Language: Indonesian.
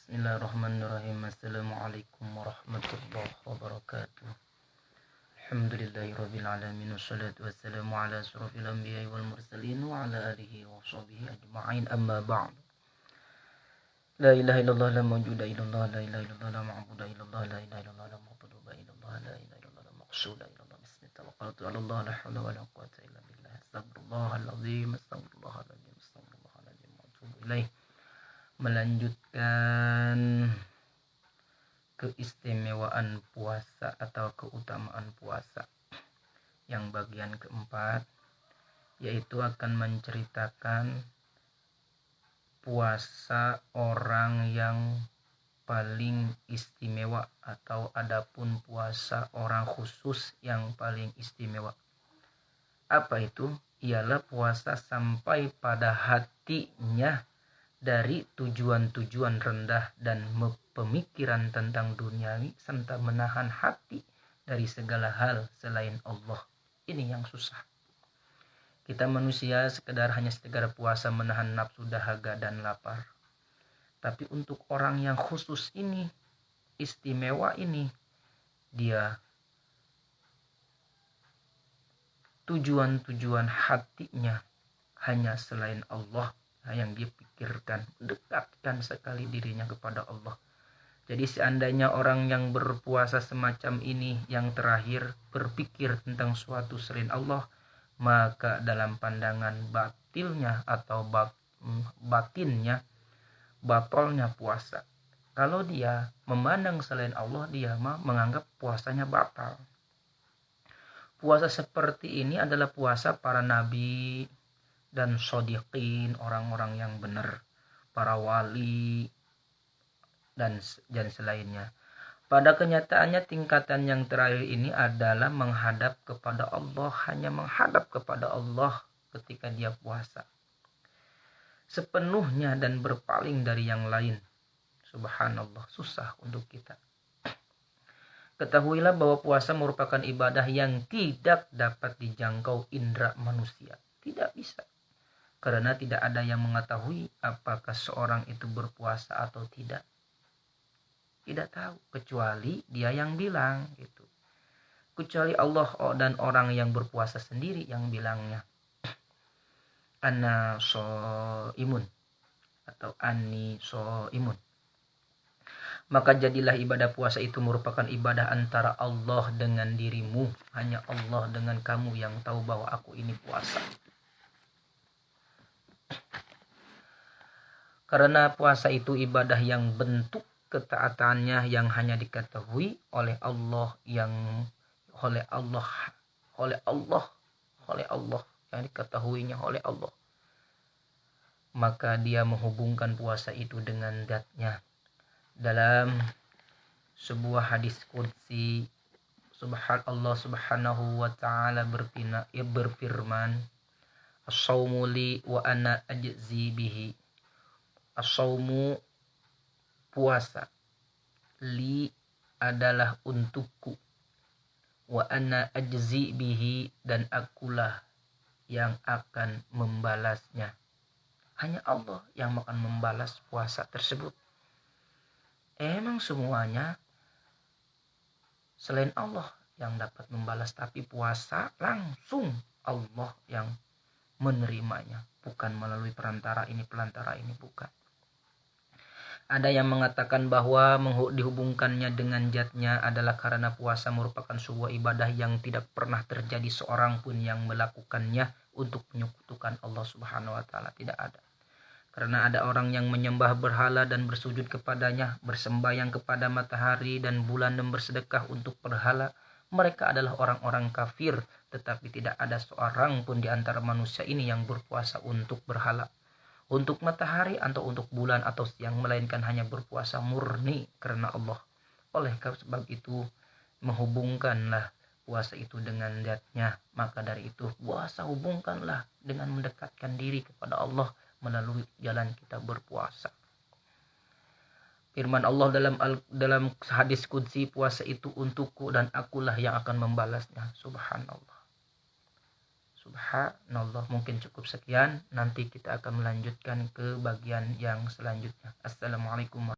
Bismillahirrahmanirrahim. Assalamualaikum warahmatullahi wabarakatuh. Alhamdulillahirabbil alamin wassalatu wassalamu ala asyrofil anbiya'i wal mursalin wa ala alihi wa sahbihi ajma'in, amma ba'd. La ilaha illallah la mawjuda illallah, la ilaha illallah la ma'buda illallah, la ilaha illallah la matluba illallah, la ilaha illallah la maqsuda illallah. Bismillah tawakkaltu 'ala Allah, la haula wa la quwwata illa billah. Astaghfirullahalazim, astaghfirullahalazim, astaghfirullahalazim wa atubu ilaih. Melanjutkan keistimewaan puasa atau keutamaan puasa yang bagian keempat, yaitu akan menceritakan puasa orang yang paling istimewa atau adapun puasa orang khusus yang paling istimewa. Apa itu? Ialah puasa sampai pada hatinya dari tujuan-tujuan rendah dan pemikiran tentang duniawi, serta menahan hati dari segala hal selain Allah. Ini yang susah. Kita manusia hanya sekedar puasa menahan nafsu, dahaga, dan lapar. Tapi untuk orang yang khusus ini, istimewa ini, dia tujuan-tujuan hatinya hanya selain Allah yang dia pikirkan, dekatkan sekali dirinya kepada Allah. Jadi seandainya orang yang berpuasa semacam ini yang terakhir berpikir tentang suatu selain Allah, maka dalam pandangan batilnya atau batinnya, batalnya puasa. Kalau dia memandang selain Allah, dia menganggap puasanya batal. Puasa seperti ini adalah puasa para nabi dan shodiqin, orang-orang yang benar, para wali dan selainnya. Pada kenyataannya tingkatan yang terakhir ini adalah menghadap kepada Allah, hanya menghadap kepada Allah ketika dia puasa sepenuhnya dan berpaling dari yang lain. Subhanallah, susah untuk kita. Ketahuilah bahwa puasa merupakan ibadah yang tidak dapat dijangkau indera manusia. Tidak bisa. Karena tidak ada yang mengetahui apakah seorang itu berpuasa atau tidak. Tidak tahu, kecuali dia yang bilang gitu. Kecuali Allah dan orang yang berpuasa sendiri yang bilangnya. Ana shaimun atau ani shaimun. Maka jadilah ibadah puasa itu merupakan ibadah antara Allah dengan dirimu. Hanya Allah dengan kamu yang tahu bahwa aku ini puasa. Karena puasa itu ibadah yang bentuk ketaatannya yang hanya diketahui oleh Allah, yang oleh Allah yang diketahuinya oleh Allah. Maka dia menghubungkan puasa itu dengan zatnya. Dalam sebuah hadis qudsi, Allah subhanahu wa ta'ala berfirman, as-sawmu li wa ana ajzi bihi. As-sawmu, puasa, li adalah untukku, wa ana ajzi bihi, dan akulah yang akan membalasnya. Hanya Allah yang akan membalas puasa tersebut. Emang semuanya selain Allah yang dapat membalas, tapi puasa langsung Allah yang menerimanya, bukan melalui perantara ini bukan. Ada yang mengatakan bahwa dihubungkannya dengan zatnya adalah karena puasa merupakan sebuah ibadah yang tidak pernah terjadi seorang pun yang melakukannya untuk menyekutukan Allah Subhanahu wa ta'ala. Tidak ada. Karena ada orang yang menyembah berhala dan bersujud kepadanya, bersembahyang kepada matahari dan bulan dan bersedekah untuk berhala. Mereka adalah orang-orang kafir, tetapi tidak ada seorang pun di antara manusia ini yang berpuasa untuk berhala, untuk matahari atau untuk bulan atau siang, melainkan hanya berpuasa murni karena Allah. Oleh sebab itu menghubungkanlah puasa itu dengan zatnya. Maka dari itu puasa hubungkanlah dengan mendekatkan diri kepada Allah melalui jalan kita berpuasa. Firman Allah dalam hadis qudsi, puasa itu untukku dan akulah yang akan membalasnya. Subhanallah. Mungkin cukup sekian. Nanti kita akan melanjutkan ke bagian yang selanjutnya. Assalamualaikum warahmatullahi wabarakatuh.